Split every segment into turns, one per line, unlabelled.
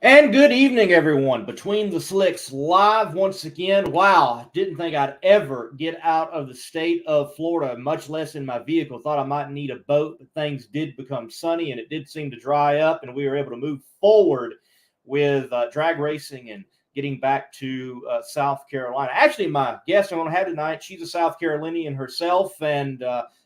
And good evening, everyone. Between the Slicks live once again. Wow, didn't think I'd ever get out of the state of Florida, much less in my vehicle. Thought I might need a boat, but things did become sunny and it did seem to dry up, and we were able to move forward with drag racing and getting back to South Carolina. Actually, my guest I'm going to have tonight, she's a South Carolinian herself, and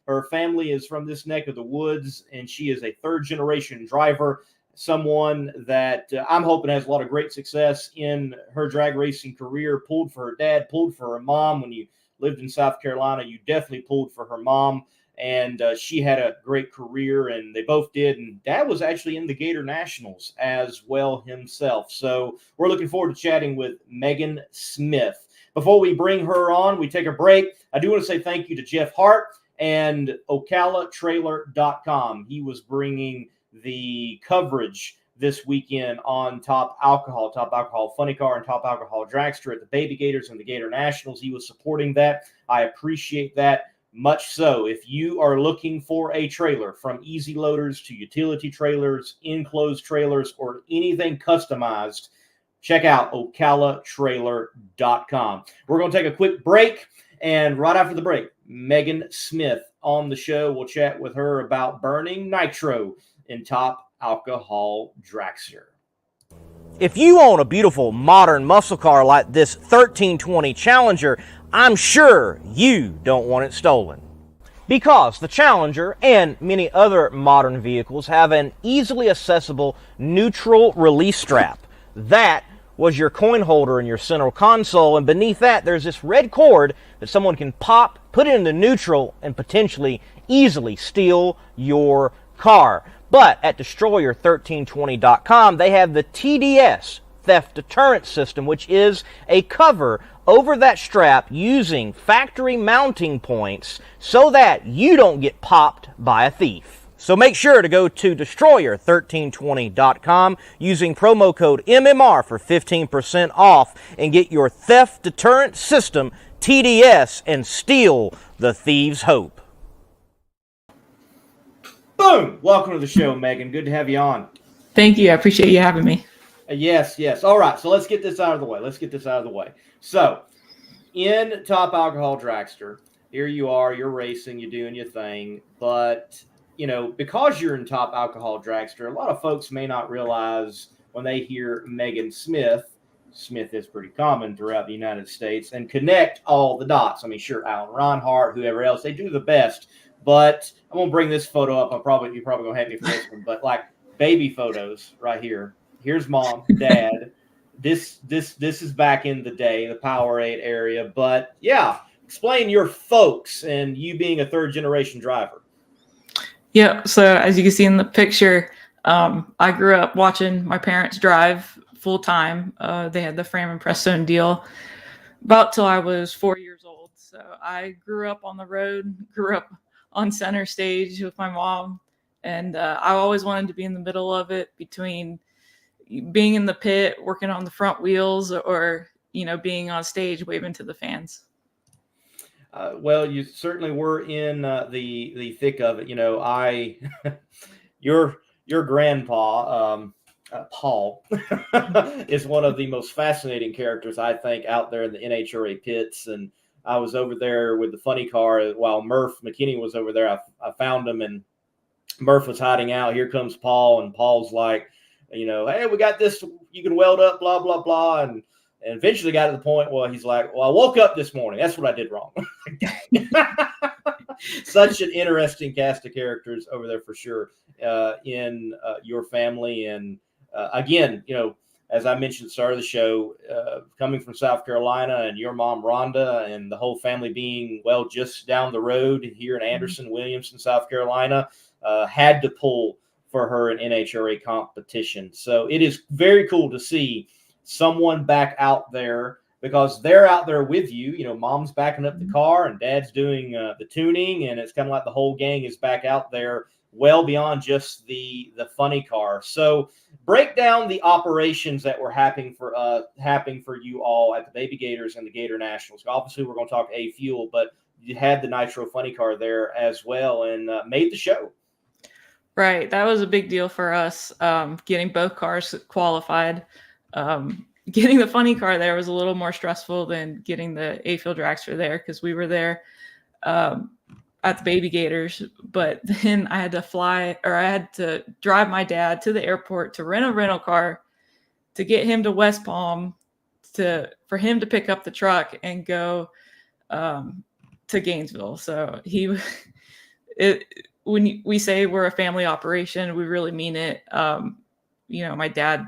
her family is from this neck of the woods, and she is a third-generation driver, someone that I'm hoping has a lot of great success in her drag racing career. Pulled for her dad, pulled for her mom. When you lived in South Carolina, you definitely pulled for her mom, and she had a great career, and they both did. And dad was actually in the Gator Nationals as well himself. So we're looking forward to chatting with Megan Smith. Before we bring her on, we take a break. I do want to say thank you to Jeff Hart and OcalaTrailer.com. He was bringing the coverage this weekend on Top Alcohol Funny Car, and Top Alcohol Dragster at the Baby Gators and the Gator Nationals. He was supporting that. I appreciate that much so. If you are looking for a trailer, from easy loaders to utility trailers, enclosed trailers, or anything customized, check out OcalaTrailer.com. We're going to take a quick break, and right after the break, Megan Smith on the show. We'll chat with her about burning nitro in Top Alcohol Dragster.
If you own a beautiful modern muscle car like this 1320 Challenger, I'm sure you don't want it stolen. Because the Challenger and many other modern vehicles have an easily accessible neutral release strap. That was your coin holder in your central console, and beneath that there's this red cord that someone can pop, put it into neutral, and potentially easily steal your car. But at Destroyer1320.com, they have the TDS, Theft Deterrent System, which is a cover over that strap using factory mounting points so that you don't get popped by a thief. So make sure to go to Destroyer1320.com using promo code MMR for 15% off and get your Theft Deterrent System TDS and steal the thieves' hope.
Boom! Welcome to the show, Megan. Good to have you on.
Thank you. I appreciate you having me.
Yes. All right, so let's get this out of the way. So, in Top Alcohol Dragster, here you are, you're racing, you're doing your thing, but, because you're in Top Alcohol Dragster, a lot of folks may not realize when they hear Megan Smith is pretty common throughout the United States, and connect all the dots. I mean, sure, Alan Reinhart, whoever else, they do the best. But I'm gonna bring this photo up. You're probably gonna hate me for this one, but like baby photos right here. Here's mom, dad. This is back in the day, the Powerade area. But yeah, explain your folks and you being a third generation driver.
Yeah. So as you can see in the picture, I grew up watching my parents drive full time. They had the Fram and Prestone deal about till I was 4 years old. So I grew up on the road, grew up on center stage with my mom, and I always wanted to be in the middle of it, between being in the pit working on the front wheels or being on stage waving to the fans.
Well, you certainly were in the thick of it. Your grandpa Paul is one of the most fascinating characters, I think, out there in the NHRA pits. And I was over there with the funny car while Murph McKinney was over there. I found him, and Murph was hiding out. Here comes Paul, and Paul's like, hey, we got this. You can weld up, blah, blah, blah. And eventually got to the point where he's like, well, I woke up this morning. That's what I did wrong. Such an interesting cast of characters over there for sure in your family. And again, as I mentioned at the start of the show, coming from South Carolina, and your mom, Rhonda, and the whole family being, just down the road here in Anderson, Williamson, South Carolina, had to pull for her in NHRA competition. So it is very cool to see someone back out there, because they're out there with you. Mom's backing up the car and dad's doing the tuning, and it's kind of like the whole gang is back out there, well beyond just the funny car. So break down the operations that were happening for you all at the Baby Gators and the Gator Nationals. Obviously, we're going to talk A-Fuel, but you had the Nitro funny car there as well, and made the show.
Right. That was a big deal for us, getting both cars qualified. Getting the funny car there was a little more stressful than getting the A-Field Dragster there because we were there um, at the baby Gators. But then I had to drive my dad to the airport to rent a rental car to get him to West Palm for him to pick up the truck and go to Gainesville. So when we say we're a family operation, we really mean it. My dad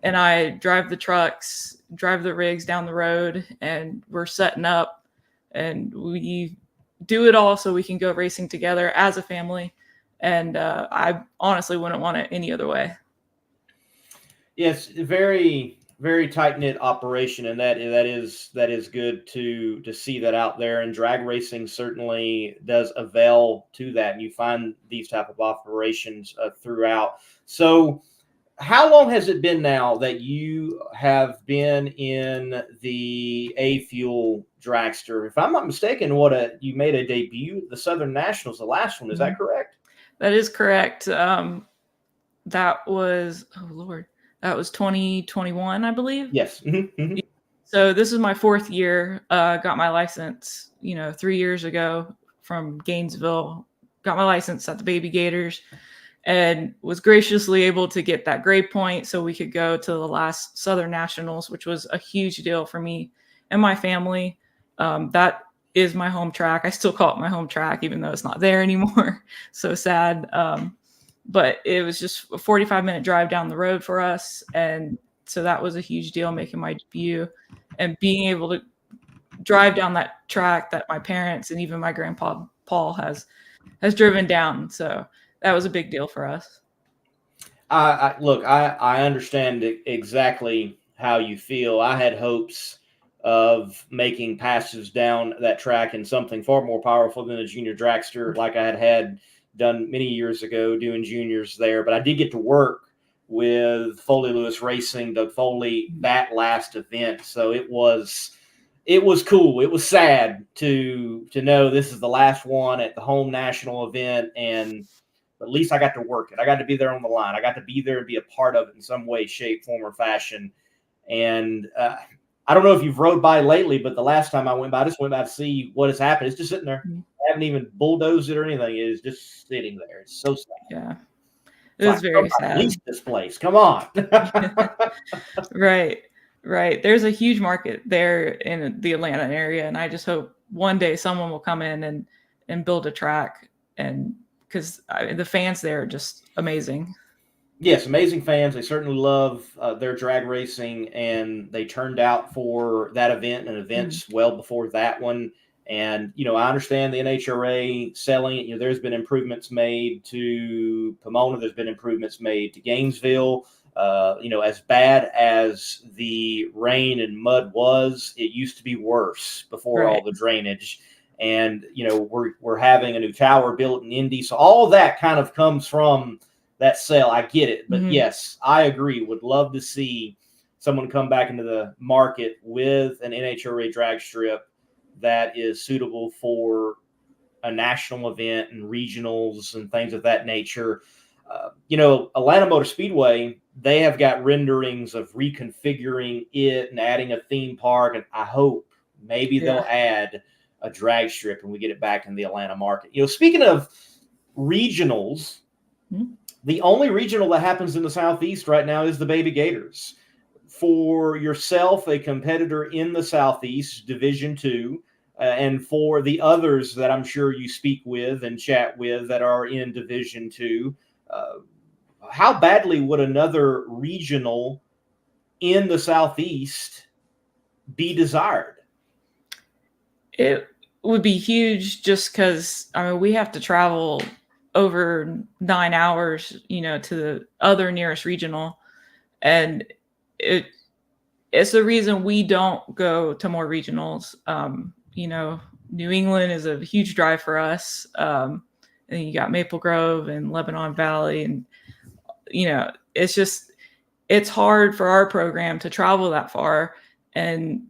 and I drive the trucks, drive the rigs down the road, and we're setting up, and we do it all so we can go racing together as a family. And I honestly wouldn't want it any other way.
Yes, very very tight knit operation, and that is good to see that out there. And drag racing certainly does avail to that, and you find these type of operations throughout. So, how long has it been now that you have been in the A-Fuel Dragster? If I'm not mistaken, you made a debut at the Southern Nationals, the last one. Is that correct?
That is correct. That was, oh Lord, that was 2021, I believe.
Yes. Mm-hmm.
So this is my 4th year. Got my license, 3 years ago from Gainesville. Got my license at the baby Gators, and was graciously able to get that grade point so we could go to the last Southern Nationals, which was a huge deal for me and my family. That is my home track. I still call it my home track, even though it's not there anymore. So sad. But it was just a 45-minute drive down the road for us. And so that was a huge deal, making my debut and being able to drive down that track that my parents and even my grandpa Paul has driven down. So that was a big deal for us.
I understand exactly how you feel. I had hopes of making passes down that track in something far more powerful than a junior dragster, like I had done many years ago doing juniors there. But I did get to work with Foley Lewis Racing, Doug Foley, that last event. So it was cool. It was sad to know this is the last one at the home national event, and at least I got to work it. I got to be there on the line. I got to be there and be a part of it in some way, shape, form, or fashion. And I don't know if you've rode by lately, but the last time I went by, I just went by to see what has happened. It's just sitting there. I haven't even bulldozed it or anything. It is just sitting there. It's so sad.
Yeah. It was very sad.
Lease this place. Come on.
Right. There's a huge market there in the Atlanta area, and I just hope one day someone will come in and build a track, and because the fans there are just amazing.
Yes, amazing fans. They certainly love their drag racing, and they turned out for that event and events well before that one. And, I understand the NHRA selling it. There's been improvements made to Pomona. There's been improvements made to Gainesville. As bad as the rain and mud was, it used to be worse before all the drainage. And, we're having a new tower built in Indy. So all of that kind of comes from that sale. I get it. But yes, I agree. Would love to see someone come back into the market with an NHRA drag strip that is suitable for a national event and regionals and things of that nature. Atlanta Motor Speedway, they have got renderings of reconfiguring it and adding a theme park. And I hope maybe they'll add a drag strip and we get it back in the Atlanta market. Speaking of regionals, the only regional that happens in the Southeast right now is the Baby Gators. For yourself, a competitor in the Southeast, Division II, and for the others that I'm sure you speak with and chat with that are in Division II, how badly would another regional in the Southeast be desired?
It would be huge just because, we have to travel over 9 hours, to the other nearest regional. And it's the reason we don't go to more regionals. New England is a huge drive for us. And you got Maple Grove and Lebanon Valley. And, it's hard for our program to travel that far and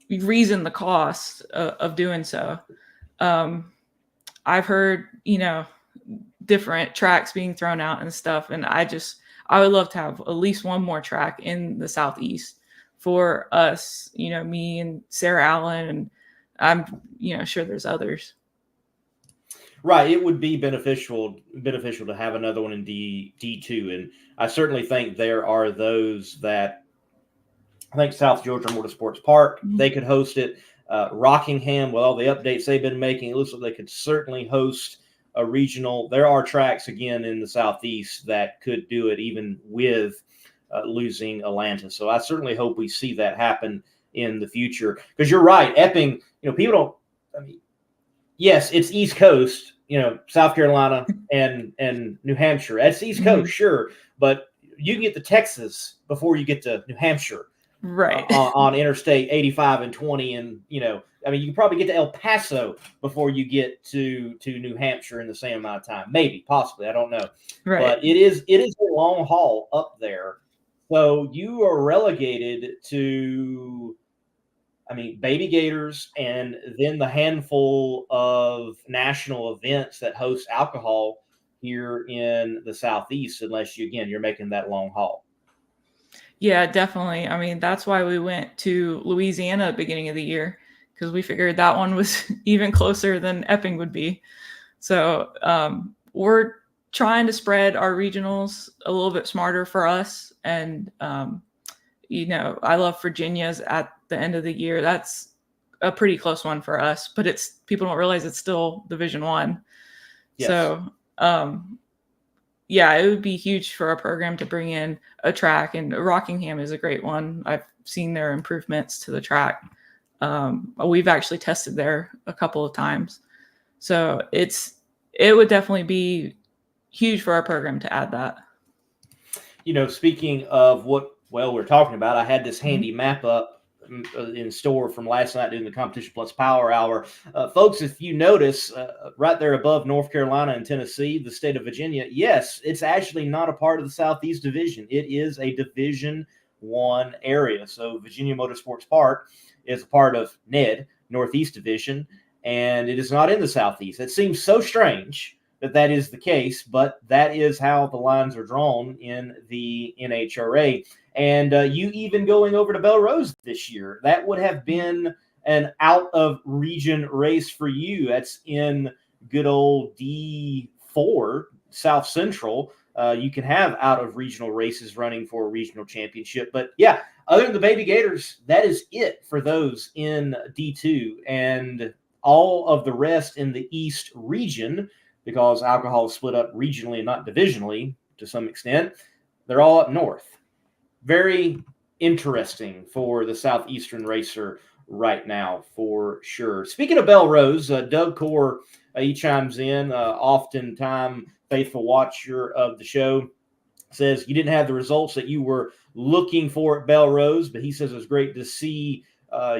reason the cost of doing so. I've heard, different tracks being thrown out and stuff. And I would love to have at least one more track in the Southeast for us, me and Sarah Allen, and I'm, sure there's others.
Right, it would be beneficial to have another one in D2, and I certainly think there are those that I think South Georgia Motorsports Park, they could host it. Rockingham, with all the updates they've been making, it looks like they could certainly host a regional. There are tracks again in the Southeast that could do it, even with losing Atlanta. So I certainly hope we see that happen in the future. Because you're right, Epping. People don't. I mean, yes, it's East Coast. South Carolina and New Hampshire. That's East Coast, sure, but you can get to Texas before you get to New Hampshire.
Right.
On Interstate 85 and 20. And, you can probably get to El Paso before you get to New Hampshire in the same amount of time. Maybe, possibly. I don't know.
Right.
But it is a long haul up there. So you are relegated to, baby Gators and then the handful of national events that host alcohol here in the Southeast, unless you're making that long haul.
Yeah, definitely. That's why we went to Louisiana at the beginning of the year, because we figured that one was even closer than Epping would be. So we're trying to spread our regionals a little bit smarter for us. And, I love Virginia's at the end of the year. That's a pretty close one for us, but people don't realize it's still Division I. Yes. So, yeah, it would be huge for our program to bring in a track, and Rockingham is a great one. I've seen their improvements to the track. We've actually tested there a couple of times. So it would definitely be huge for our program to add that.
Speaking of what we're talking about, I had this handy map up in store from last night during the Competition Plus Power Hour. Folks, if you notice, right there above North Carolina and Tennessee, the state of Virginia, yes, it's actually not a part of the Southeast Division. It is a Division I area. So Virginia Motorsports Park is a part of NED, Northeast Division, and it is not in the Southeast. It seems so strange that is the case, but that is how the lines are drawn in the NHRA. And you even going over to Belrose this year, that would have been an out-of-region race for you. That's in good old D4, South Central. You can have out-of-regional races running for a regional championship. But, yeah, other than the Baby Gators, that is it for those in D2. And all of the rest in the East region, because alcohol is split up regionally and not divisionally to some extent, they're all up north. Very interesting for the Southeastern racer right now, for sure. Speaking of Belrose, Doug Core, he chimes in, oftentimes faithful watcher of the show, says you didn't have the results that you were looking for at Belrose, but he says it was great to see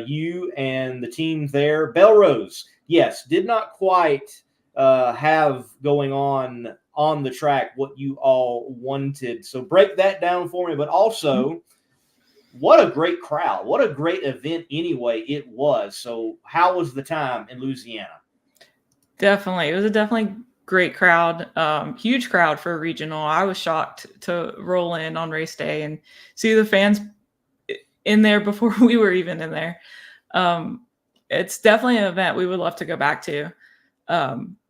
you and the team there. Belrose, yes, did not quite have going on the track what you all wanted. So break that down for me. But also, what a great crowd. What a great event anyway it was. So how was the time in Louisiana?
Definitely. It was a definitely great crowd. Huge crowd for a regional. I was shocked to roll in on race day and see the fans in there before we were even in there. It's definitely an event we would love to go back to.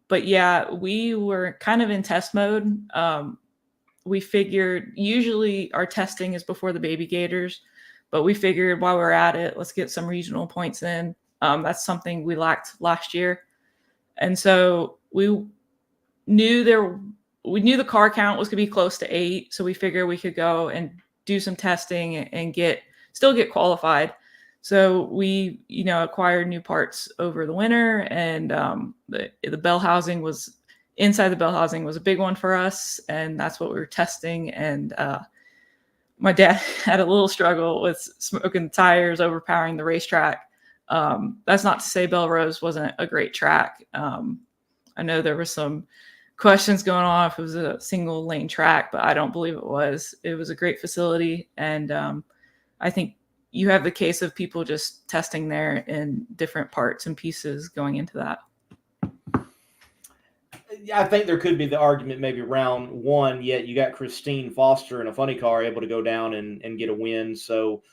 But yeah, we were kind of in test mode. We figured usually our testing is before the Baby Gators, but we figured while we're at it, let's get some regional points in. That's something we lacked last year. And so we knew the car count was going to be close to 8. So we figured we could go and do some testing and still get qualified. So we, acquired new parts over the winter, and the bell housing was inside the bell housing was a big one for us, and that's what we were testing. And my dad had a little struggle with smoking tires, overpowering the racetrack. That's not to say Belrose wasn't a great track. I know there were some questions going on if it was a single lane track, but I don't believe it was. It was a great facility, and I think you have the case of people just testing there in different parts and pieces going into that.
I think there could be the argument maybe round one, yet you got Christine Foster in a funny car able to go down and get a win. So,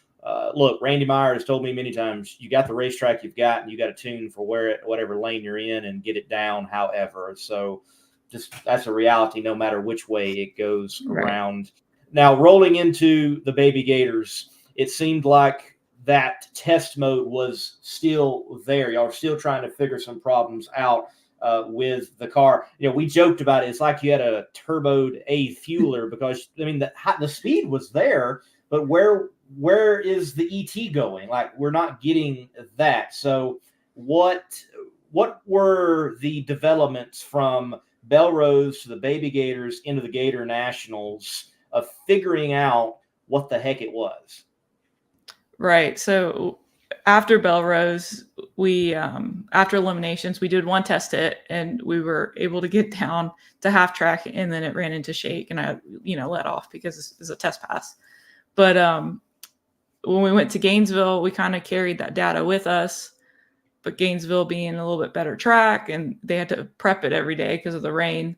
look, Randy Meyer has told me many times, you got the racetrack you've got, and you got to tune for whatever lane you're in and get it down however. So just that's a reality no matter which way it goes around. Now, rolling into the Baby Gators, it seemed like that test mode was still there. Y'all are still trying to figure some problems out with the car. We joked about it. It's like you had a turboed A fueler because, I mean, the speed was there, but where is the ET going? Like, we're not getting that. So what were the developments from Belrose to the Baby Gators into the Gator Nationals of figuring out what the heck it was?
Right. So after Belrose, we after eliminations, we did one test hit and we were able to get down to half track, and then it ran into shake, and I let off because it's a test pass. But when we went to Gainesville, we kind of carried that data with us. But Gainesville being a little bit better track, and they had to prep it every day because of the rain.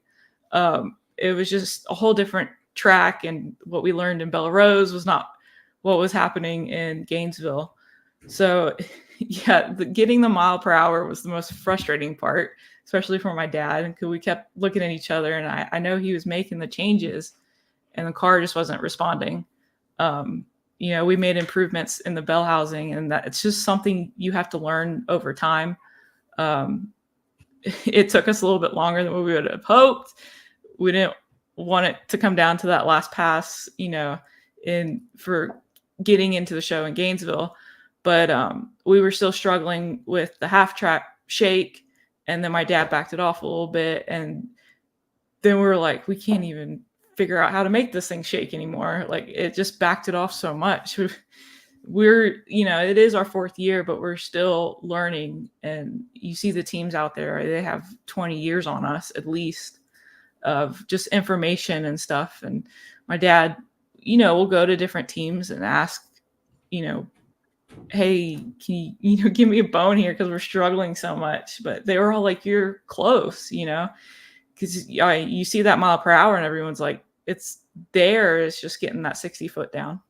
It was just a whole different track, and what we learned in Belrose was not what was happening in Gainesville. So, yeah, getting the mile per hour was the most frustrating part, especially for my dad, because we kept looking at each other, and I know he was making the changes, and the car just wasn't responding. We made improvements in the bell housing, and that it's just something you have to learn over time. It took us a little bit longer than what we would have hoped. We didn't want it to come down to that last pass, for getting into the show in Gainesville. But we were still struggling with the half track shake, and then my dad backed it off a little bit, and then we were like, we can't even figure out how to make this thing shake anymore. Like, it just backed it off so much. We're it is our fourth year, but we're still learning, and you see the teams out there, they have 20 years on us at least of just information and stuff. And my dad, will go to different teams and ask, hey, can you give me a bone here because we're struggling so much. But they were all like, you're close, because you see that mile per hour and everyone's like, it's there. It's just getting that 60 foot down.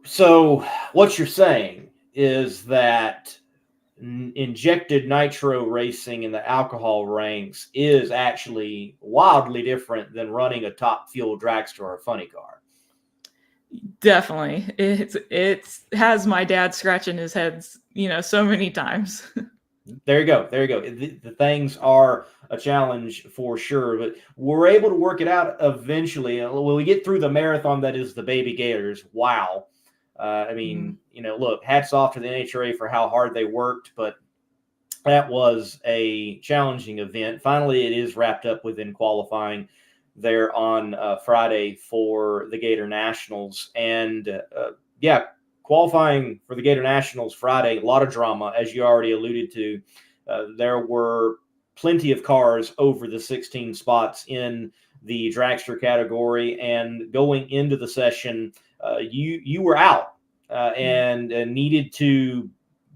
So what you're saying is that injected nitro racing in the alcohol ranks is actually wildly different than running a top fuel dragster or a funny car.
Definitely. It has my dad scratching his head, so many times.
There you go. The things are a challenge for sure, but we're able to work it out eventually. When we get through the marathon that is the Baby Gators, wow. Look, hats off to the NHRA for how hard they worked, but that was a challenging event. Finally, it is wrapped up within qualifying there on Friday for the Gator Nationals. And qualifying for the Gator Nationals Friday, a lot of drama, as you already alluded to. There were plenty of cars over the 16 spots in the dragster category, and going into the session, you were out and needed to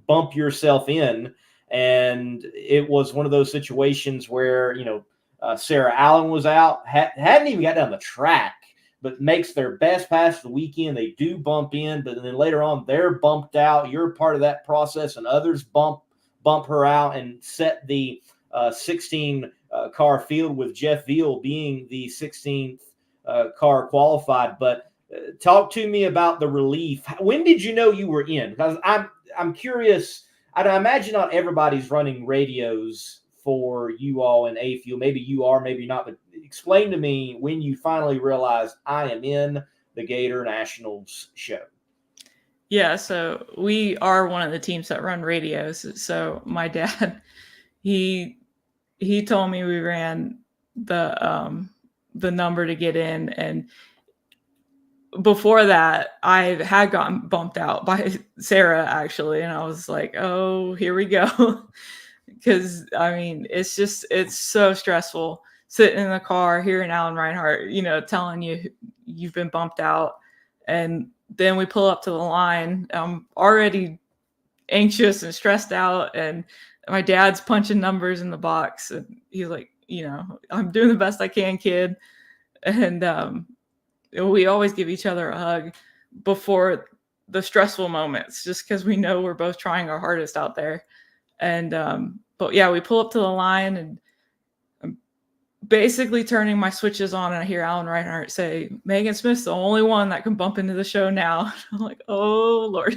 bump yourself in. And it was one of those situations where, Sarah Allen was out, hadn't even got down the track, but makes their best pass of the weekend. They do bump in, but then later on they're bumped out. You're part of that process, and others bump her out and set the 16 car field, with Jeff Veal being the 16th car qualified. But talk to me about the relief. When did you know you were in? Because I'm curious. I imagine not everybody's running radios for you all in A Fuel. Maybe you are, maybe not. But explain to me when you finally realized I am in the Gator Nationals show.
Yeah, so we are one of the teams that run radios. So my dad, he told me we ran the number to get in, and before that, I had gotten bumped out by Sarah, actually, and I was like, oh, here we go. Because, it's so stressful sitting in the car, hearing Alan Reinhart, telling you you've been bumped out. And then we pull up to the line. I'm already anxious and stressed out. And my dad's punching numbers in the box, and he's like, I'm doing the best I can, kid. And we always give each other a hug before the stressful moments, just because we know we're both trying our hardest out there. And but yeah, we pull up to the line, and I'm basically turning my switches on, and I hear Alan Reinhart say, "Megan Smith's the only one that can bump into the show now." I'm like, oh Lord.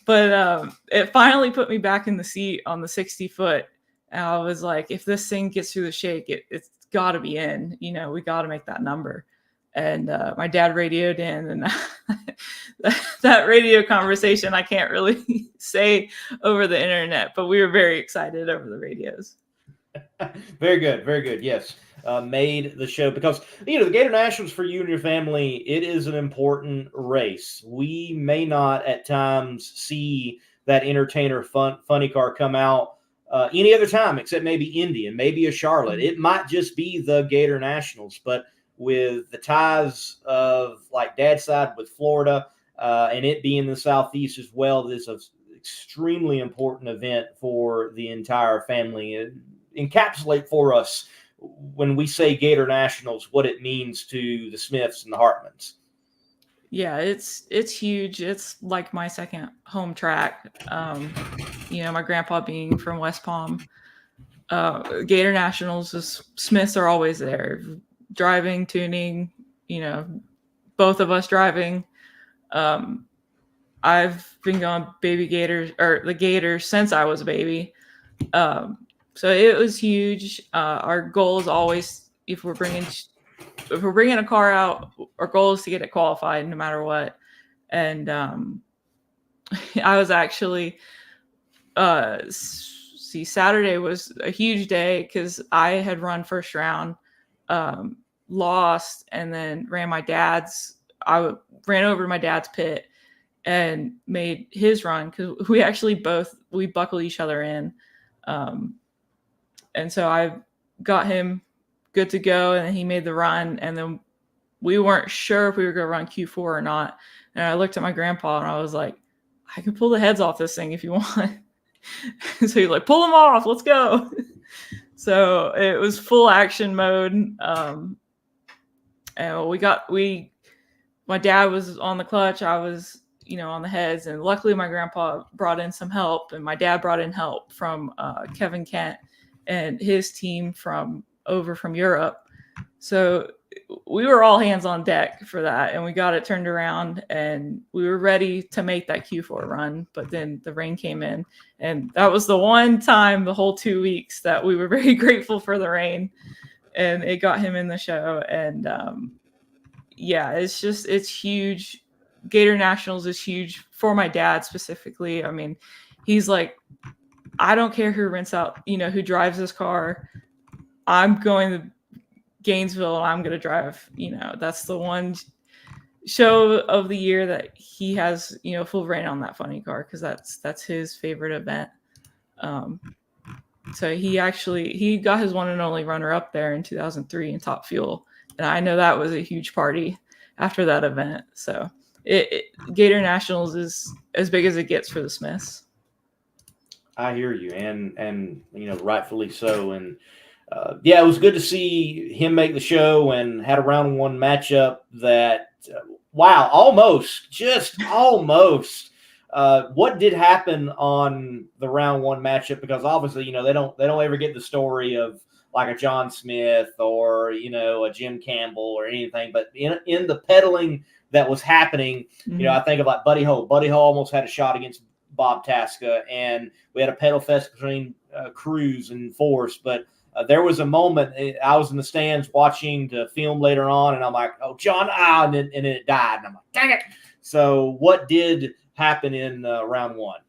But it finally put me back in the seat on the 60-foot. And I was like, if this thing gets through the shake, it's got to be in. We got to make that number. And my dad radioed in, and that radio conversation I can't really say over the internet, but we were very excited over the radios.
Very good. Very good. Yes. Made the show because, the Gator Nationals for you and your family, it is an important race. We may not at times see that entertainer funny car come out any other time except maybe Indy and maybe a Charlotte. It might just be the Gator Nationals, but with the ties of like dad's side with Florida and it being the Southeast as well, this is an extremely important event for the entire family. Encapsulate for us when we say Gator Nationals, what it means to the Smiths and the Hartmans.
Yeah, it's huge. It's like my second home track. My grandpa being from West Palm, Gator Nationals, Smiths are always there, driving, tuning, both of us driving. I've been going baby Gators or the Gators since I was a baby. So it was huge. Our goal is always, if we're bringing a car out, our goal is to get it qualified no matter what. And I was actually, Saturday was a huge day because I had run first round, lost, and then ran ran over my dad's pit and made his run because we buckled each other in. And so I got him good to go, and he made the run. And then we weren't sure if we were going to run Q4 or not. And I looked at my grandpa, and I was like, I can pull the heads off this thing if you want. So he's like, pull them off. Let's go. So it was full action mode. And my dad was on the clutch. I was, on the heads. And luckily my grandpa brought in some help, and my dad brought in help from Kevin Kent and his team from Europe. So we were all hands on deck for that, and we got it turned around, and we were ready to make that Q4 run. But then the rain came in, and that was the one time the whole 2 weeks that we were very grateful for the rain, and it got him in the show. And it's huge. Gator Nationals is huge for my dad specifically. I mean, he's like, I don't care who rents out, who drives this car. I'm going to Gainesville, and I'm going to drive. That's the one show of the year that he has, full reign on that funny car, because that's his favorite event. So he got his one and only runner up there in 2003 in Top Fuel, and I know that was a huge party after that event. So Gator Nationals is as big as it gets for the Smiths.
I hear you, and rightfully so. And it was good to see him make the show, and had a round one matchup that just almost. What did happen on the round one matchup? Because obviously, they don't ever get the story of like a John Smith or a Jim Campbell or anything. But in the pedaling that was happening, I think of like Buddy Ho. Buddy Ho almost had a shot against Bob Tasca, and we had a pedal fest between Cruz and Force. But there was a moment I was in the stands watching the film later on, and I'm like, "Oh, John!" And then it died, and I'm like, "Dang it!" So, what did happen in round one?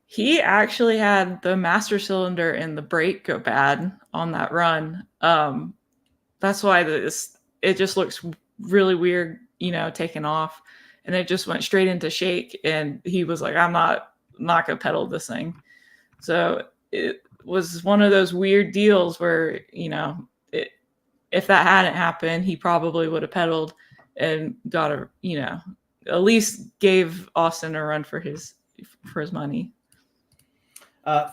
He actually had the master cylinder and the brake go bad on that run. That's why it just looks really weird, taking off. And it just went straight into shake. And he was like, I'm not going to pedal this thing. So it was one of those weird deals where, if that hadn't happened, he probably would have pedaled and got at least gave Austin a run for his money.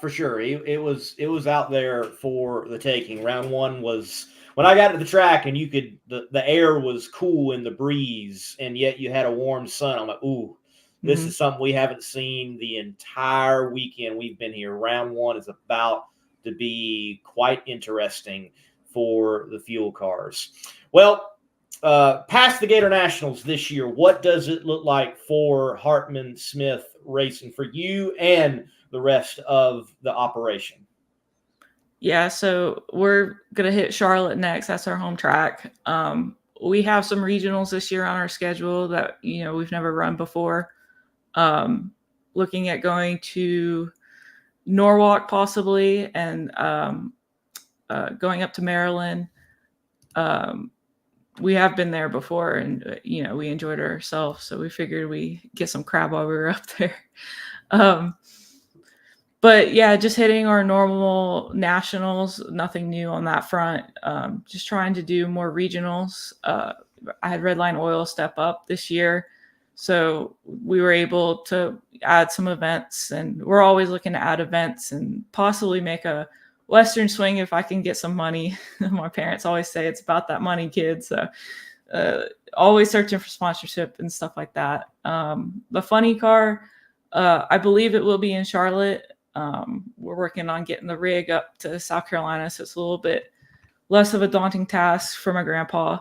For sure. It was out there for the taking. Round one was when I got to the track and you could the air was cool in the breeze and yet you had a warm sun. I'm like, ooh, this is something we haven't seen the entire weekend we've been here. Round one is about to be quite interesting for the fuel cars. Well, past the Gator Nationals this year, what does it look like for Hartman Smith Racing for you and the rest of the operation?
Yeah, so we're gonna hit Charlotte next. That's our home track. We have some regionals this year on our schedule that we've never run before. Looking at going to Norwalk possibly, and going up to Maryland. We have been there before, and we enjoyed ourselves, so we figured we get some crab while we were up there. But yeah, just hitting our normal nationals, nothing new on that front. Just trying to do more regionals. I had Redline Oil step up this year, so we were able to add some events, and we're always looking to add events and possibly make a Western swing if I can get some money. My parents always say it's about that money, kids. So always searching for sponsorship and stuff like that. The funny car, I believe it will be in Charlotte. We're working on getting the rig up to South Carolina, so it's a little bit less of a daunting task for my grandpa.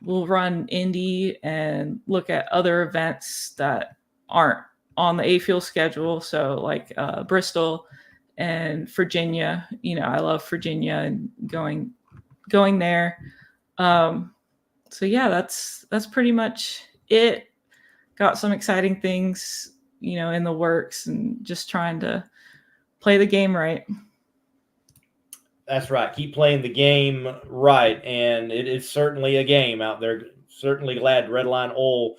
We'll run Indy and look at other events that aren't on the A-Fuel schedule. So like Bristol and Virginia. I love Virginia and going there. So yeah, that's pretty much it. Got some exciting things in the works, and just trying to play the game right.
That's right. Keep playing the game right. And it is certainly a game out there. Certainly glad Redline Oil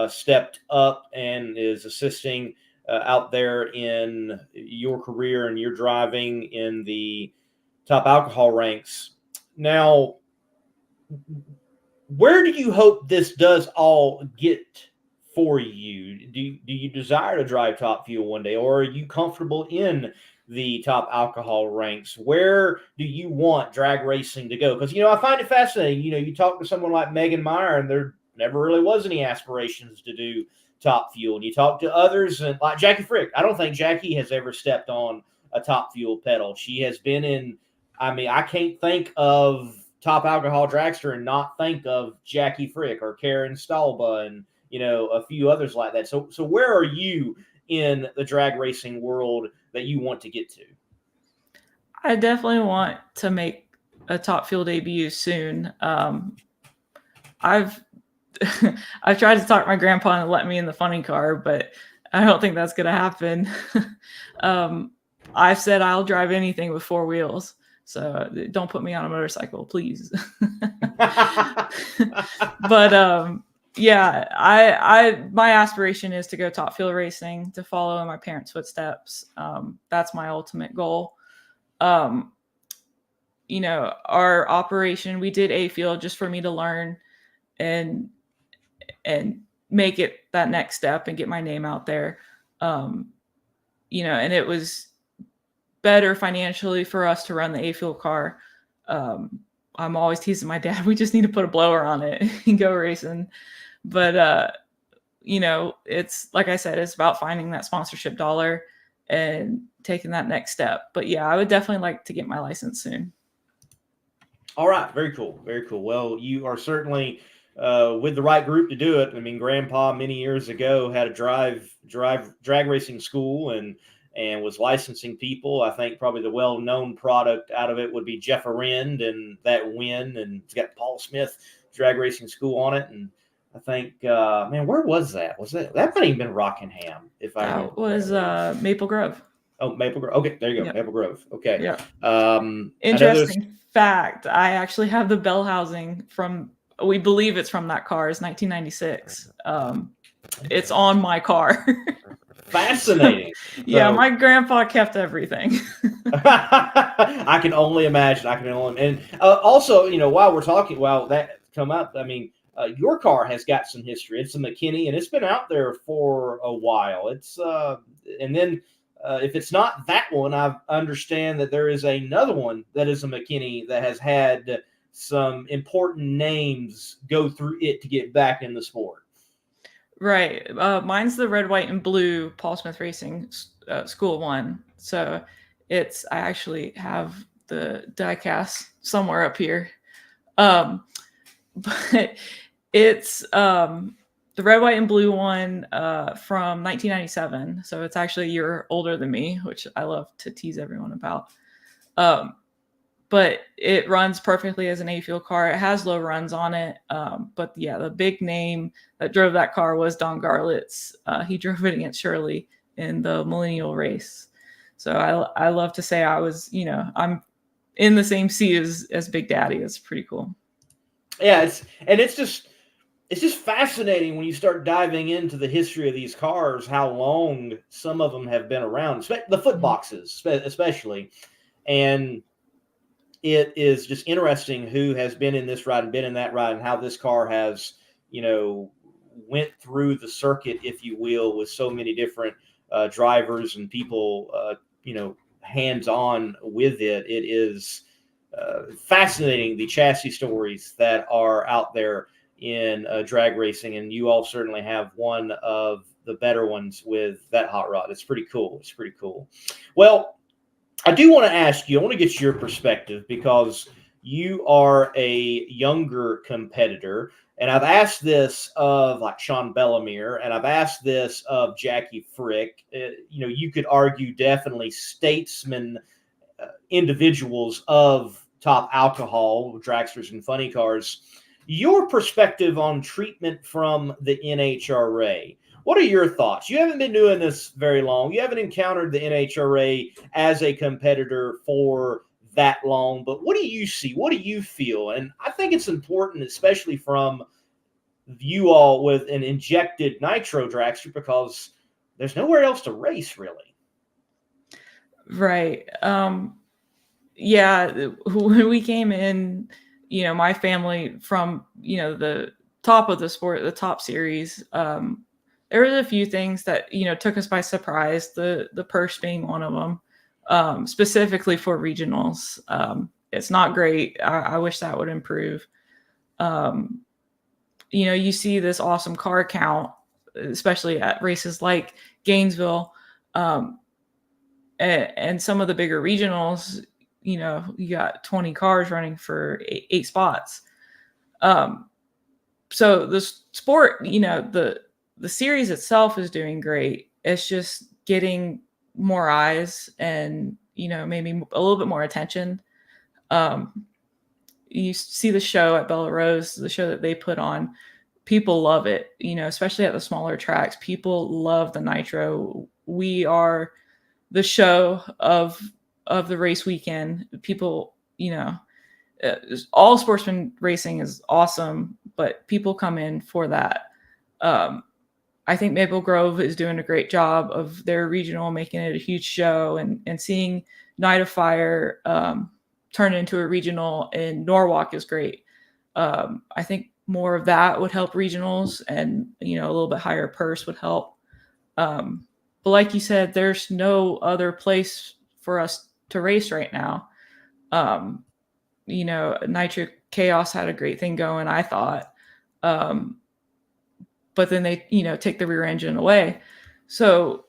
stepped up and is assisting out there in your career and your driving in the top alcohol ranks. Now, where do you hope this does all get for you? Do you desire to drive Top Fuel one day, or are you comfortable in the top alcohol ranks? Where do you want drag racing to go? Because, I find it fascinating. You talk to someone like Megan Meyer, and there never really was any aspirations to do Top Fuel. And you talk to others, and like Jackie Frick. I don't think Jackie has ever stepped on a Top Fuel pedal. She has been in, I can't think of top alcohol dragster and not think of Jackie Frick or Karen Stalba and, a few others like that. So where are you in the drag racing world that you want to get to?
I definitely want to make a Top Fuel debut soon. I've tried to talk my grandpa to let me in the funny car, but I don't think that's going to happen. I've said I'll drive anything with four wheels, so don't put me on a motorcycle, please. But yeah, my aspiration is to go Top Fuel racing, to follow in my parents' footsteps. That's my ultimate goal. Our operation, we did A-Fuel just for me to learn and make it that next step and get my name out there. And it was better financially for us to run the A-Fuel car. I'm always teasing my dad, we just need to put a blower on it and go racing. But, it's like I said, it's about finding that sponsorship dollar and taking that next step. But yeah, I would definitely like to get my license soon.
All right. Very cool. Very cool. Well, you are certainly with the right group to do it. Grandpa many years ago had a drag racing school and was licensing people. I think probably the well-known product out of it would be Jeff Arend and that win, and it's got Paul Smith drag racing school on it. And I think, where was that? That might have even been Rockingham?
That was Maple Grove.
Oh, Maple Grove. Okay, there you go. Yep. Maple Grove. Okay.
Yeah. Interesting fact. I actually have the bell housing we believe it's from that car. It's 1996. It's on my car.
Fascinating.
Yeah, my grandpa kept everything.
I can only imagine. And also, while we're talking, while that come up, your car has got some history. It's a McKinney, and it's been out there for a while. It's and then if it's not that one, I understand that there is another one that is a McKinney that has had some important names go through it to get back in the sport.
Right. Mine's the red, white, and blue Paul Smith Racing School one. So I actually have the diecast somewhere up here. But it's the red, white, and blue one from 1997. So it's actually a year older than me, which I love to tease everyone about. But it runs perfectly as an A-Fuel car. It has low runs on it. But yeah, the big name that drove that car was Don Garlitz. He drove it against Shirley in the Millennial race. So I love to say I was, I'm in the same seat as Big Daddy. It's pretty cool.
Yeah, it's just fascinating when you start diving into the history of these cars, how long some of them have been around, the foot boxes especially. And it is just interesting who has been in this ride and been in that ride, and how this car has, went through the circuit, if you will, with so many different drivers and people, hands-on with it. It is fascinating, the chassis stories that are out there in drag racing, and you all certainly have one of the better ones with that hot rod. It's pretty cool. Well, I do want to ask you, I want to get your perspective, because you are a younger competitor, and I've asked this of like Sean Bellemere, and I've asked this of Jackie Frick. You could argue definitely statesmen, individuals of top alcohol, dragsters and funny cars. Your perspective on treatment from the NHRA. What are your thoughts? You haven't been doing this very long. You haven't encountered the NHRA as a competitor for that long. But what do you see? What do you feel? And I think it's important, especially from you all with an injected nitro dragster, because there's nowhere else to race, really.
Right. Yeah. When we came in, my family from, the top of the sport, the top series, there was a few things that, took us by surprise, the purse being one of them, specifically for regionals. It's not great. I wish that would improve. You see this awesome car count, especially at races like Gainesville, and some of the bigger regionals, you got 20 cars running for eight spots. So the sport, the series itself is doing great. It's just getting more eyes and, maybe a little bit more attention. You see the show at Bella Rose, the show that they put on. People love it, especially at the smaller tracks. People love the nitro. We are the show of the race weekend. People, all sportsman racing is awesome, but people come in for that. I think Maple Grove is doing a great job of their regional, making it a huge show, and seeing Night of Fire turn into a regional in Norwalk is great. I think more of that would help regionals, and a little bit higher purse would help. But like you said, there's no other place for us to race right now. Nitro Chaos had a great thing going, I thought. But then they, take the rear engine away. So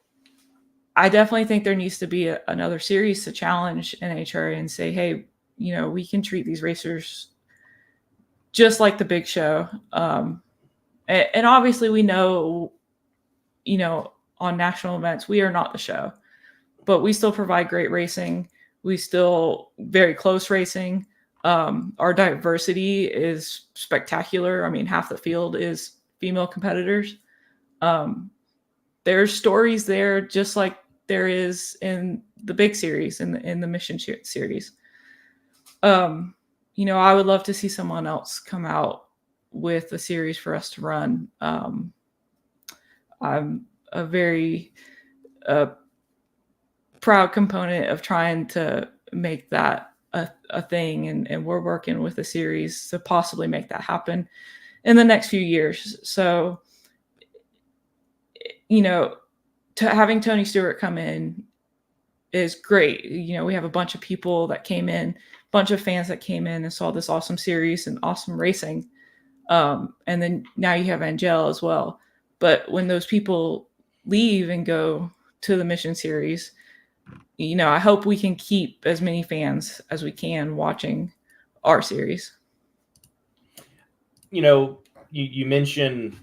I definitely think there needs to be another series to challenge NHRA and say, hey, we can treat these racers just like the big show. And obviously we know, on national events, we are not the show, but we still provide great racing. We still very close racing. Our diversity is spectacular. I mean, half the field is female competitors. There's stories there, just like there is in the big series, in the Mission series. I would love to see someone else come out with a series for us to run. I'm a very proud component of trying to make that a thing, and we're working with a series to possibly make that happen in the next few years. So, having Tony Stewart come in is great. We have a bunch of people that came in, bunch of fans that came in and saw this awesome series and awesome racing. And then now you have Angel as well. But when those people leave and go to the Mission Series, I hope we can keep as many fans as we can watching our series.
You mentioned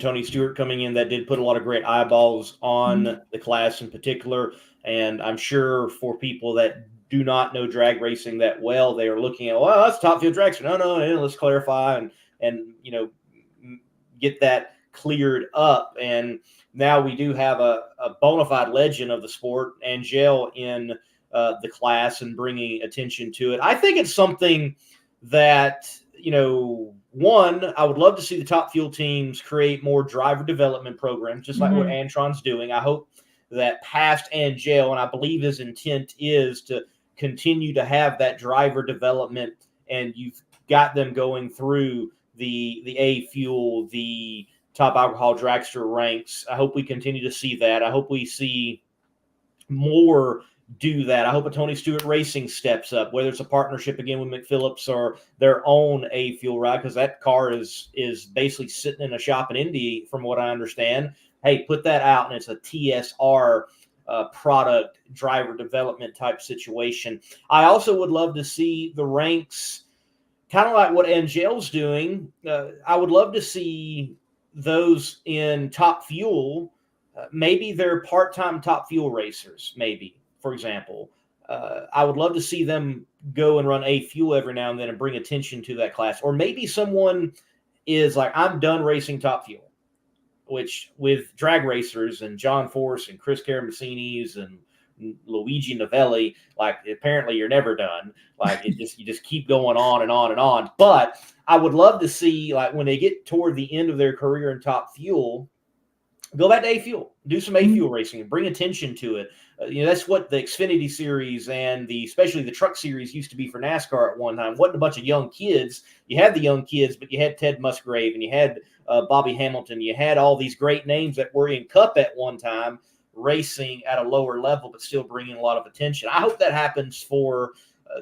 Tony Stewart coming in. That did put a lot of great eyeballs on the class in particular. And I'm sure for people that do not know drag racing that well, they are looking at, well, that's top field dragster. No, let's clarify and get that cleared up. And now we do have a bona fide legend of the sport, Angel, in the class and bringing attention to it. I think it's something that, one, I would love to see the top fuel teams create more driver development programs, just like what Antron's doing. I hope that past Angel, and I believe his intent is to continue to have that driver development, and you've got them going through the A fuel, the top alcohol dragster ranks. I hope we continue to see that. I hope we see more do that. I hope a Tony Stewart Racing steps up, whether it's a partnership again with McPhillips or their own A fuel ride, because that car is basically sitting in a shop in Indy, from what I understand. Hey, put that out, and it's a TSR product driver development type situation. I also would love to see the ranks, kind of like what Angel's doing. I would love to see those in top fuel. Maybe they're part-time top fuel racers, maybe, for example. I would love to see them go and run A fuel every now and then and bring attention to that class. Or maybe someone is like, I'm done racing top fuel, which with drag racers and John Force and Chris Karamessinis and Luigi Novelli, like, apparently you're never done. Like, you just keep going on and on and on. But I would love to see, like, when they get toward the end of their career in top fuel, go back to A fuel, do some A fuel racing and bring attention to it. That's what the Xfinity series and especially the truck series used to be for NASCAR at one time. It wasn't a bunch of young kids. You had the young kids, but you had Ted Musgrave and you had Bobby Hamilton. You had all these great names that were in Cup at one time, racing at a lower level, but still bringing a lot of attention. I hope that happens for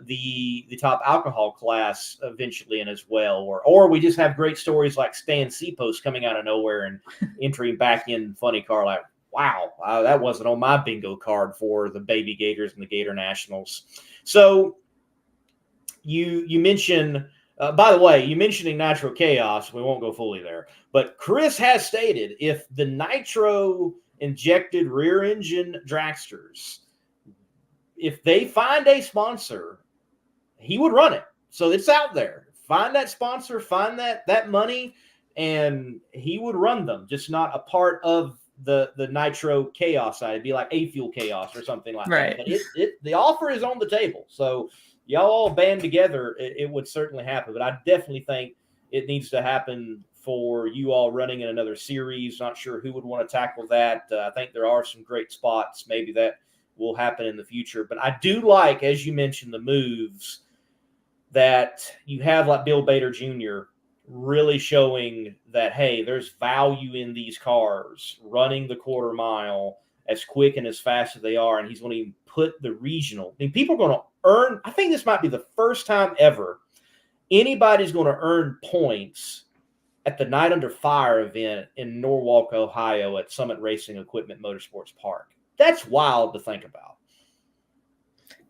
the top alcohol class eventually and as well, or we just have great stories like Stan Seapost coming out of nowhere and entering back in funny car, like, wow, that wasn't on my bingo card for the baby Gators and the Gator Nationals. So you mentioned, by the way, you mentioning Nitro Chaos, we won't go fully there, but Chris has stated if the nitro injected rear engine dragsters, if they find a sponsor, he would run it. So it's out there. Find that sponsor, find that money, and he would run them, just not a part of the Nitro Chaos side. It'd be like A Fuel Chaos or something like that. But the offer is on the table. So y'all all band together, it would certainly happen. But I definitely think it needs to happen for you all running in another series. Not sure who would want to tackle that. I think there are some great spots. Maybe that will happen in the future. But I do like, as you mentioned, the moves that you have, like Bill Bader Jr., really showing that, hey, there's value in these cars running the quarter mile as quick and as fast as they are. And he's going to put the regional. I mean, people are going to earn, I think this might be the first time ever anybody's going to earn points at the Night Under Fire event in Norwalk, Ohio at Summit Racing Equipment Motorsports Park. That's wild to think about.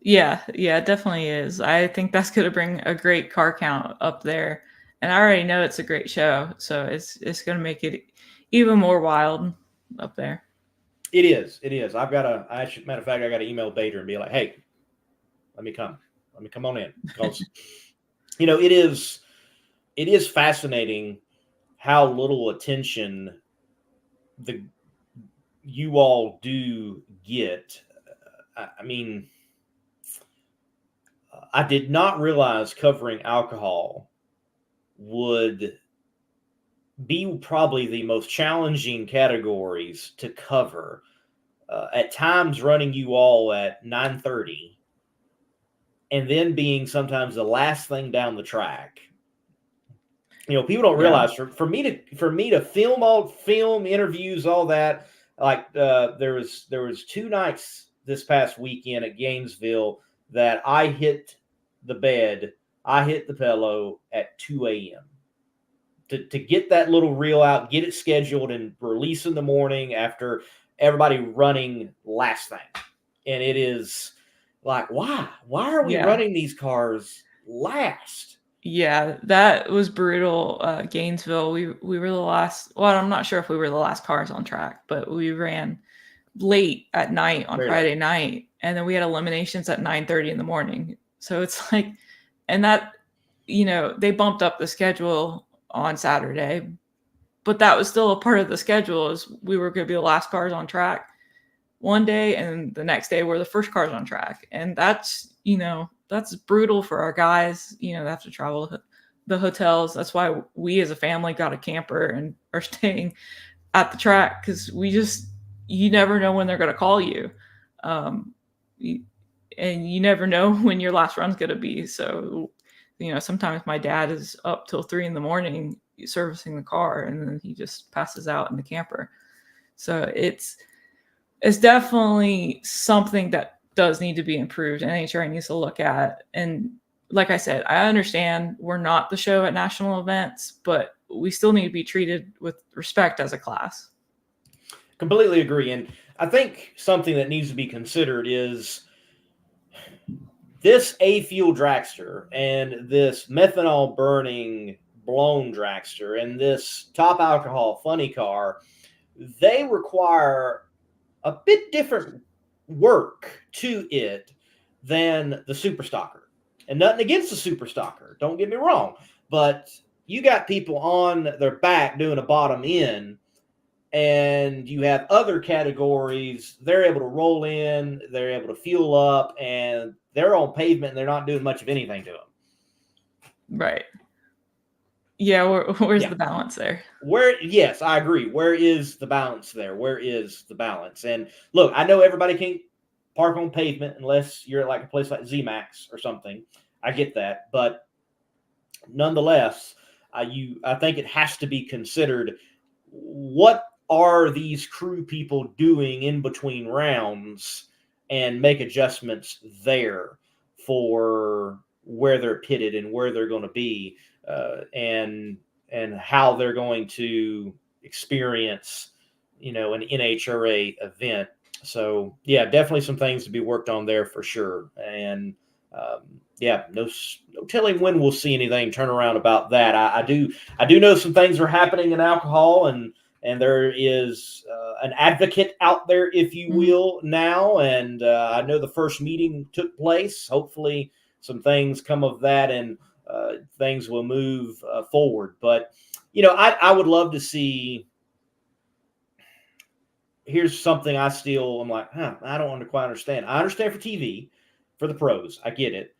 Yeah, it definitely is. I think that's going to bring a great car count up there. And I already know it's a great show, so it's going to make it even more wild up there.
It is. Matter of fact, I got to email Bader and be like, hey, let me come on in. Because, it is fascinating how little attention you all do get. I mean, I did not realize covering alcohol would be probably the most challenging categories to cover. At times running you all at 9:30 and then being sometimes the last thing down the track. People don't realize for me to film interviews, all that, like there was 2 nights this past weekend at Gainesville that I hit the pillow at 2 a.m. To get that little reel out, get it scheduled, and release in the morning after everybody running last thing. And it is like, why? Why are we running these cars last?
Yeah, that was brutal. Gainesville, we were the last. Well, I'm not sure if we were the last cars on track, but we ran late at night on Friday night, and then we had eliminations at 9:30 in the morning. So it's like, and that, they bumped up the schedule on Saturday, but that was still a part of the schedule. Is we were going to be the last cars on track one day, and the next day we're the first cars on track, and that's that's brutal for our guys. They have to travel to the hotels. That's why we as a family got a camper and are staying at the track, because you never know when they're going to call you. And you never know when your last run's going to be. So, sometimes my dad is up till 3 a.m. servicing the car, and then he just passes out in the camper. So it's definitely something that does need to be improved, and NHRA needs to look at. And like I said, I understand we're not the show at national events, but we still need to be treated with respect as a class.
Completely agree. And I think something that needs to be considered is this A-fuel dragster and this methanol burning blown dragster and this top alcohol funny car, they require a bit different work to it than the super stocker. And nothing against the super stocker, don't get me wrong, but you got people on their back doing a bottom end, and you have other categories. They're able to roll in, they're able to fuel up, and they're on pavement and they're not doing much of anything to them.
Right. Yeah, where's the balance there?
Yes, I agree. Where is the balance there? Where is the balance? And look, I know everybody can't park on pavement unless you're at like a place like Z-Max or something. I get that. But nonetheless, I think it has to be considered, what are these crew people doing in between rounds, and make adjustments there for where they're pitted and where they're going to be, and how they're going to experience, an NHRA event. So yeah, definitely some things to be worked on there for sure. And no telling when we'll see anything turn around about that. I do know some things are happening in alcohol, and there is an advocate out there, if you will, now. And I know the first meeting took place. Hopefully some things come of that, and things will move forward. But, I would love to see. Here's something I'm like, I don't quite understand. I understand for TV, for the pros. I get it.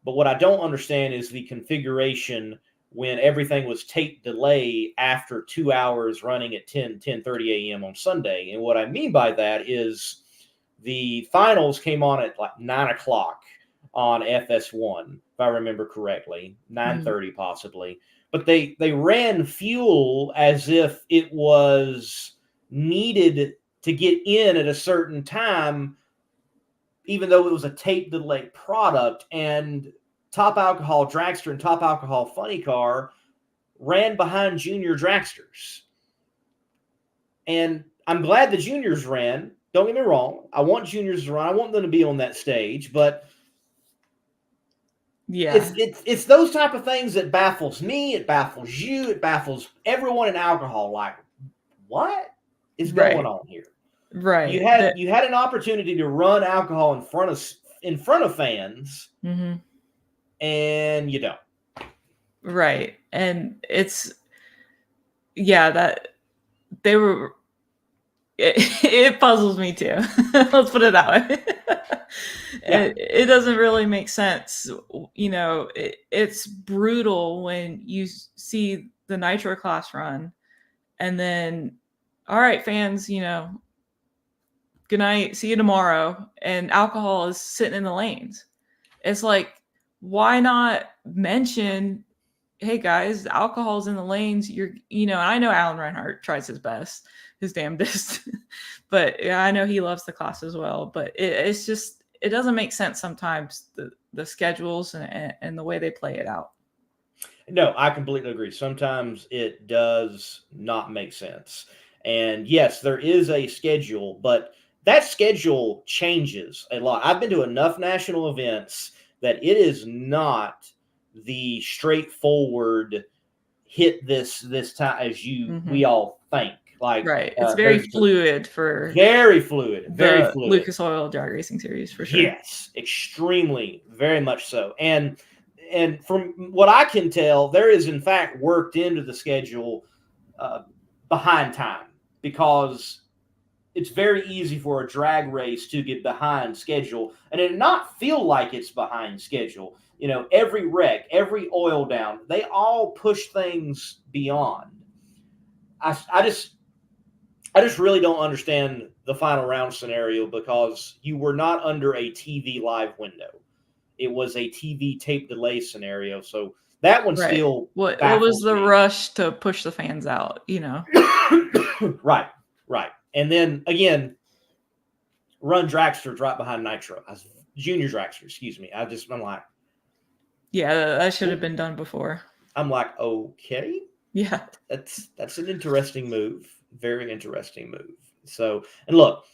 But what I don't understand is the configuration when everything was tape delay after 2 hours running at 10:30 a.m. on Sunday. And what I mean by that is the finals came on at like 9 o'clock on FS1, if I remember correctly, 9:30 possibly. But they ran fuel as if it was needed to get in at a certain time, even though it was a tape delay product. And Top Alcohol Dragster and Top Alcohol Funny Car ran behind junior dragsters. And I'm glad the juniors ran. Don't get me wrong. I want juniors to run. I want them to be on that stage. But yeah, it's those type of things that baffles me. It baffles you. It baffles everyone in alcohol. Like, what is going on here?
Right.
You had an opportunity to run alcohol in front of fans, and you don't.
Right. And that they were. It puzzles me too. Let's put it that way. It doesn't really make sense. It's brutal when you see the nitro class run, and then, all right, fans, good night, see you tomorrow, and alcohol is sitting in the lanes. It's like, why not mention, hey guys, alcohol's in the lanes. I know Alan Reinhart tries his best, his damnedest, but I know he loves the class as well. But it's just, it doesn't make sense sometimes, the schedules and the way they play it out.
No, I completely agree. Sometimes it does not make sense. And yes, there is a schedule, but that schedule changes a lot. I've been to enough national events that it is not the straightforward hit this time as we all think. Like,
right, it's very fluid
very fluid.
Lucas Oil Drag Racing Series for sure.
Yes, extremely, very much so. And from what I can tell, there is in fact worked into the schedule behind time, because it's very easy for a drag race to get behind schedule and it not feel like it's behind schedule. Every wreck, every oil down, they all push things beyond. I just really don't understand the final round scenario, because you were not under a TV live window. It was a TV tape delay scenario. So that one still
what was the rush to push the fans out,
Right. And then again, run Dragster's right behind Nitro. Junior Dragster, excuse me. I'm like,
yeah, that should have been done before.
I'm like, okay.
Yeah.
That's an interesting move. Very interesting move. So, and look,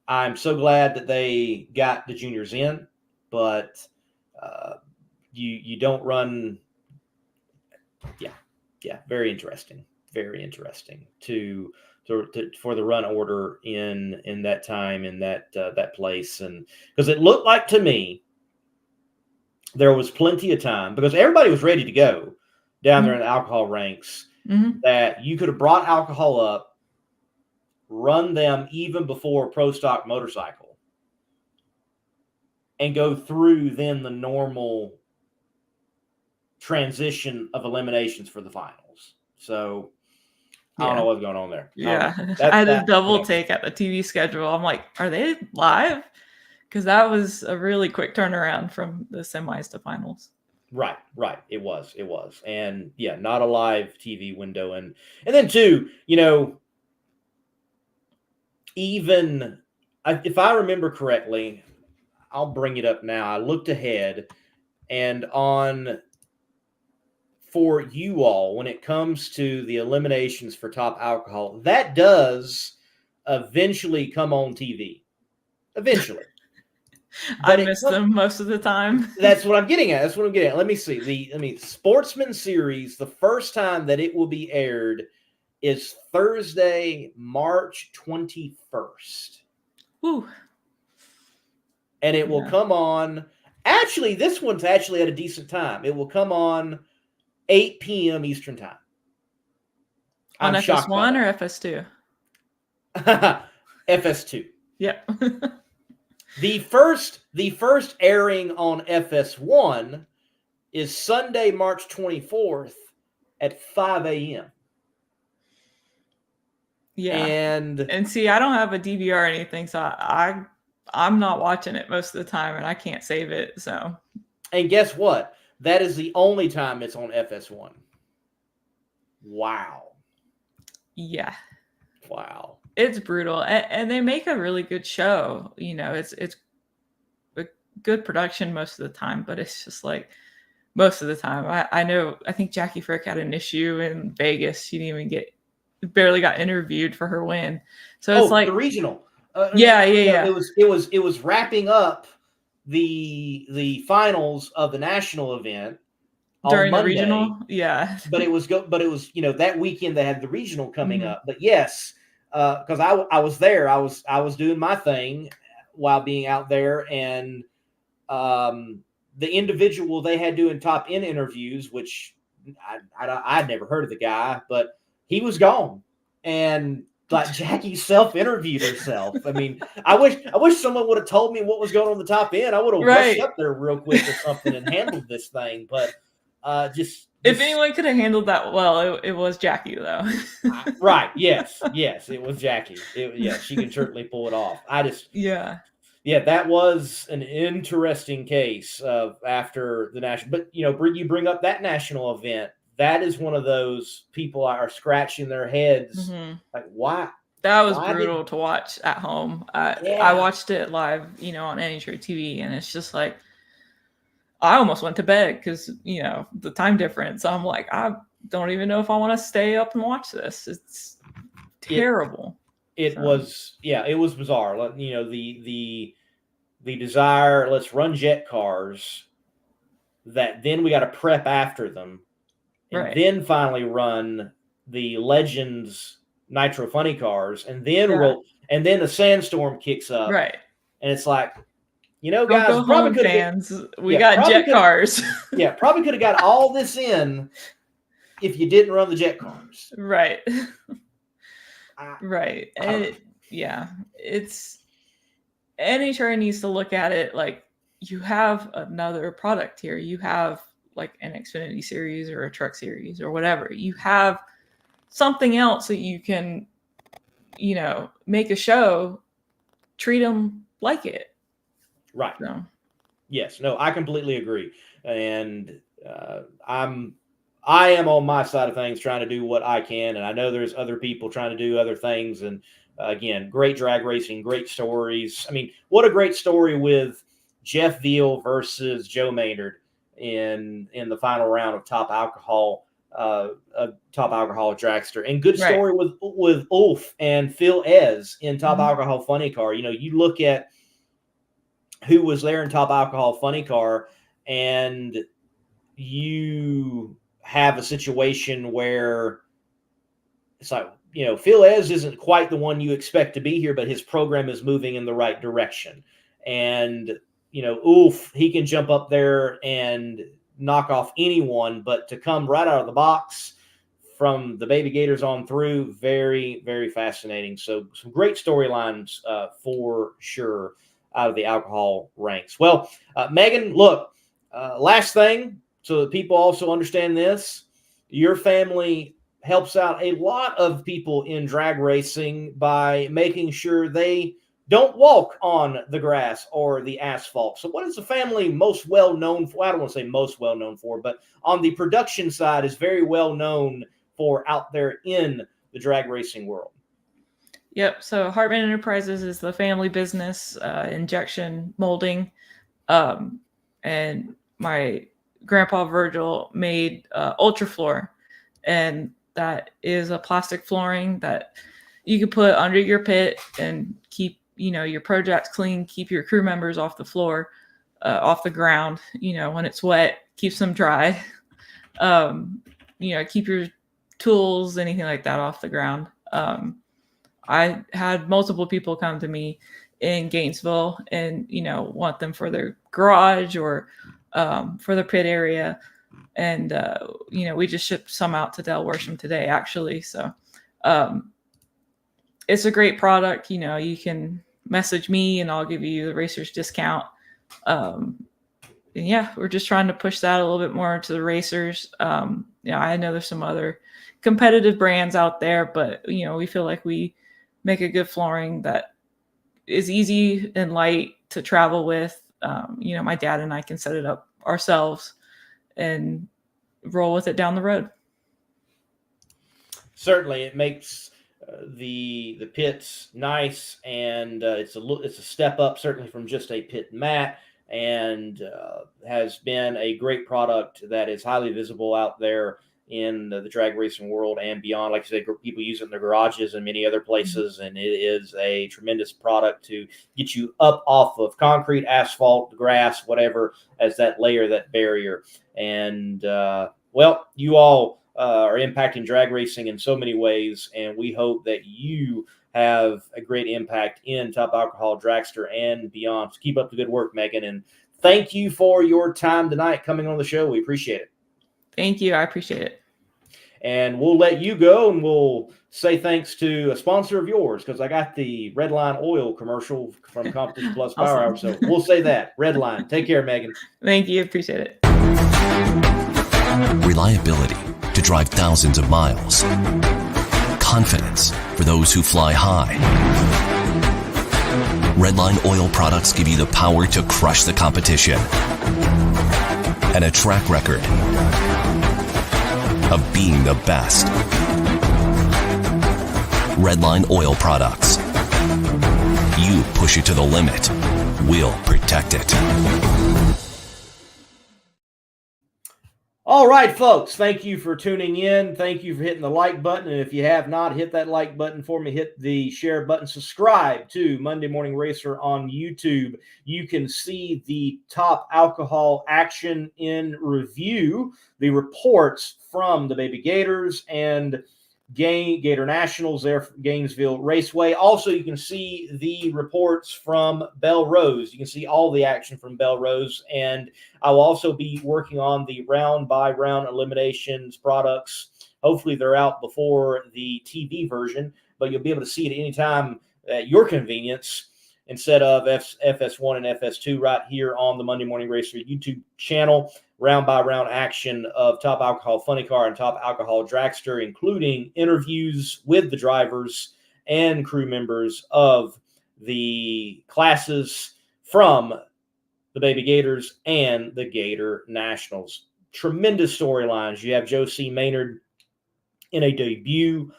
I'm so glad that they got the juniors in, but you don't run. Yeah, very interesting for the run order in that time, in that place, and because it looked like to me there was plenty of time, because everybody was ready to go down there in the alcohol ranks, that you could have brought alcohol up, run them even before Pro Stock Motorcycle, and go through then the normal transition of eliminations for the finals. So I don't know what's going on there.
Yeah, I had a double take at the TV schedule. I'm like, are they live? Because that was a really quick turnaround from the semis to finals.
Right. It was. And yeah, not a live TV window. And then too, even if I remember correctly, I'll bring it up now. I looked ahead, and for you all, when it comes to the eliminations for top alcohol, that does eventually come on TV. Eventually.
I miss them most of the time.
That's what I'm getting at. Let me see. The Sportsman Series, the first time that it will be aired is Thursday, March 21st.
Woo.
And it will come on. Actually, this one's actually at a decent time. It will come on 8 p.m. Eastern time.
On FS1 or FS2?
FS2.
Yep.
The first airing on FS1 is Sunday, March 24th at 5 a.m.
Yeah. And see, I don't have a DVR or anything, so I'm not watching it most of the time, and I can't save it. So.
And guess what? That is the only time it's on FS1. Wow.
Yeah.
Wow.
It's brutal, and they make a really good show. It's a good production most of the time, but it's just like most of the time. I think Jackie Frick had an issue in Vegas. She didn't even barely got interviewed for her win. So it's like
the regional.
Yeah.
It was wrapping up the finals of the national event
during
on Monday,
the regional. Yeah,
but it was that weekend they had the regional coming up. But yes. Because I was there, I was doing my thing while being out there, and the individual they had doing top end interviews, which I'd never heard of the guy, but he was gone, and like Jackie self-interviewed herself. I mean, I wish someone would have told me what was going on the top end. I would have rushed up there real quick or something and handled this thing, but
if anyone could have handled that well, it was Jackie, though.
Right. Yes, it was Jackie. She can certainly pull it off. Yeah, that was an interesting case of after the national. But you bring up that national event that is one of those people are scratching their heads. Like, why?
That was brutal to watch at home. I watched it live, on NHRA TV, and it's just like, I almost went to bed because, the time difference. I'm like, I don't even know if I want to stay up and watch this. It's terrible.
It was bizarre. The desire, let's run jet cars, that then we got to prep after them, and then finally run the Legends Nitro Funny cars, and then the sandstorm kicks up,
right?
And it's like, guys,
probably could fans. We got jet cars.
Probably could have got all this in if you didn't run the jet cars,
right? Right. It's NHRA needs to look at it like, you have another product here. You have like an Xfinity series or a truck series or whatever. You have something else that you can, make a show, treat them like it.
Right.
So.
Yes. No, I completely agree. And I am on my side of things trying to do what I can. And I know there's other people trying to do other things. And again, great drag racing, great stories. I mean, what a great story with Jeff Veal versus Joe Maynard in the final round of Top Alcohol Dragster, and good story with Ulf and Phil Ez in Top Alcohol Funny Car. You look at who was there in Top Alcohol Funny Car, and you have a situation where it's like, Phil Ez isn't quite the one you expect to be here, but his program is moving in the right direction. And, Ulf, he can jump up there and knock off anyone, but to come right out of the box from the Baby Gators on through, very, very fascinating. So some great storylines for sure out of the alcohol ranks. Well, Megan, look, last thing, so that people also understand this, your family helps out a lot of people in drag racing by making sure they don't walk on the grass or the asphalt. So what is the family most well known for? I don't want to say most well known for, but on the production side is very well known for out there in the drag racing world.
Yep. So Hartman Enterprises is the family business, injection molding. And my grandpa Virgil made Ultrafloor, and that is a plastic flooring that you can put under your pit and keep, your projects clean, keep your crew members off the floor, off the ground, when it's wet, keeps them dry. Keep your tools, anything like that off the ground. I had multiple people come to me in Gainesville and, want them for their garage or for the pit area. And, we just shipped some out to Del Worsham today, actually. So it's a great product. You can message me and I'll give you the racer's discount. And we're just trying to push that a little bit more to the racers. I know there's some other competitive brands out there, but, we feel like we make a good flooring that is easy and light to travel with. My dad and I can set it up ourselves and roll with it down the road.
Certainly, it makes the pits nice, and it's a step up certainly from just a pit mat, and has been a great product that is highly visible out there in the drag racing world and beyond. Like I said, people use it in their garages and many other places, and it is a tremendous product to get you up off of concrete, asphalt, grass, whatever, as that layer, that barrier. And you all are impacting drag racing in so many ways, and we hope that you have a great impact in Top Alcohol Dragster and beyond. So keep up the good work, Megan, and thank you for your time tonight coming on the show. We appreciate it.
Thank you. I appreciate it.
And we'll let you go, and we'll say thanks to a sponsor of yours, because I got the Redline Oil commercial from Competition Plus Power Hour. So we'll say that. Redline. Take care, Megan.
Thank you. Appreciate it.
Reliability to drive thousands of miles. Confidence for those who fly high. Redline Oil products give you the power to crush the competition. And a track record of being the best. Redline Oil Products. You push it to the limit, we'll protect it.
All right, folks, thank you for tuning in. Thank you for hitting the like button. And if you have not, hit that like button for me. Hit the share button. Subscribe to Monday Morning Racer on YouTube. You can see the top alcohol action in review, the reports from the Baby Gators and Gator Nationals there from Gainesville Raceway. Also, you can see the reports from Belrose. You can see all the action from Belrose. And I will also be working on the round-by-round eliminations products. Hopefully, they're out before the TV version, but you'll be able to see it anytime at your convenience instead of FS1 and FS2 right here on the Monday Morning Racer YouTube channel. Round-by-round action of Top Alcohol Funny Car and Top Alcohol Dragster, including interviews with the drivers and crew members of the classes from the Baby Gators and the Gator Nationals. Tremendous storylines. You have Josie Maynard in a debut,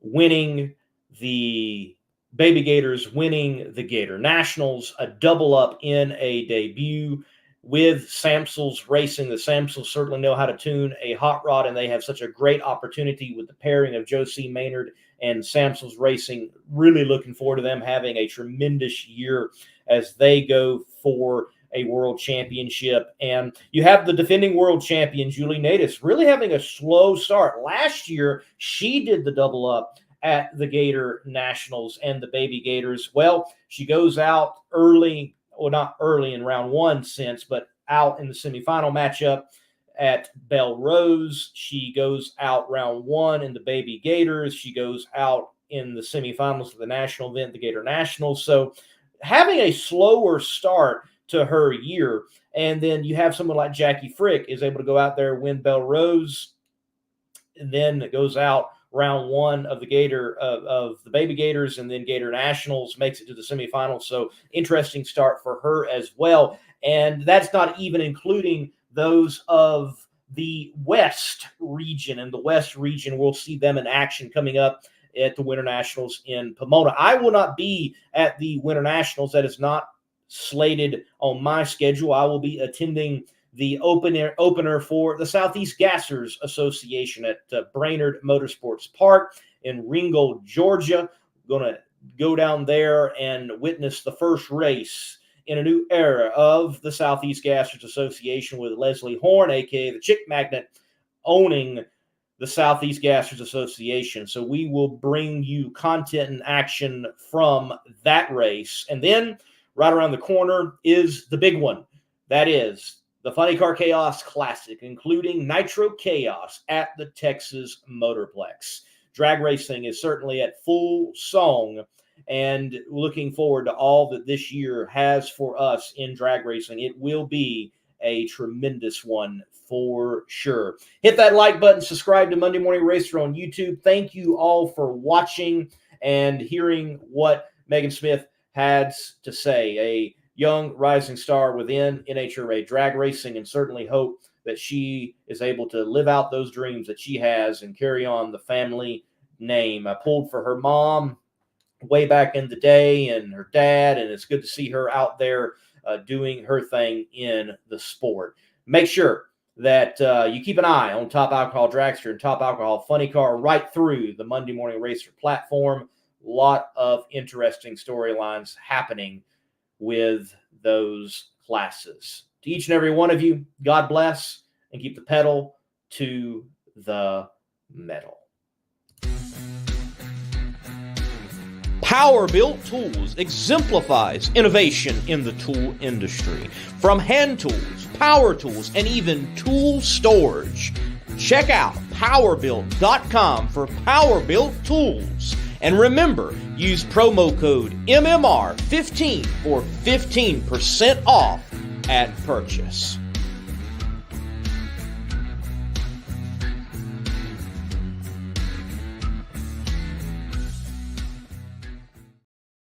winning the Baby Gators, winning the Gator Nationals, a double up in a debut with Samsels Racing. The Samsels certainly know how to tune a hot rod, and they have such a great opportunity with the pairing of Josie Maynard and Samsels Racing. Really looking forward to them having a tremendous year as they go for a world championship. And you have the defending world champion, Julie Natus, really having a slow start. Last year, she did the double up at the Gator Nationals and the Baby Gators. Well, she goes out early, well, not early in round one since, but out in the semifinal matchup at Belrose. She goes out round one in the Baby Gators. She goes out in the semifinals of the national event, the Gator Nationals. So having a slower start to her year. And then you have someone like Jackie Frick is able to go out there, win Belrose, and then it goes out round one of the of the Baby Gators, and then Gator Nationals, makes it to the semifinals. So interesting start for her as well. And that's not even including those of the West region. And the West region, we'll see them in action coming up at the Winter Nationals in Pomona. I will not be at the Winter Nationals. That is not slated on my schedule. I will be attending the opener for the Southeast Gassers Association at Brainerd Motorsports Park in Ringgold, Georgia. Going to go down there and witness the first race in a new era of the Southeast Gassers Association with Leslie Horn, a.k.a. the Chick Magnet, owning the Southeast Gassers Association. So we will bring you content and action from that race. And then right around the corner is the big one. That is the Funny Car Chaos Classic, including Nitro Chaos at the Texas Motorplex. Drag racing is certainly at full song, and looking forward to all that this year has for us in drag racing. It will be a tremendous one for sure. Hit that like button, subscribe to Monday Morning Racer on YouTube. Thank you all for watching and hearing what Megan Smith had to say. A young rising star within NHRA drag racing, and certainly hope that she is able to live out those dreams that she has and carry on the family name. I pulled for her mom way back in the day and her dad, and it's good to see her out there doing her thing in the sport. Make sure that you keep an eye on Top Alcohol Dragster and Top Alcohol Funny Car right through the Monday Morning Racer platform. A lot of interesting storylines happening with those classes. To each and every one of you, God bless, and keep the pedal to the metal.
Power-Built Tools exemplifies innovation in the tool industry. From hand tools, power tools, and even tool storage. Check out powerbuilt.com for Power-Built Tools. And remember, use promo code MMR15 for 15% off at purchase.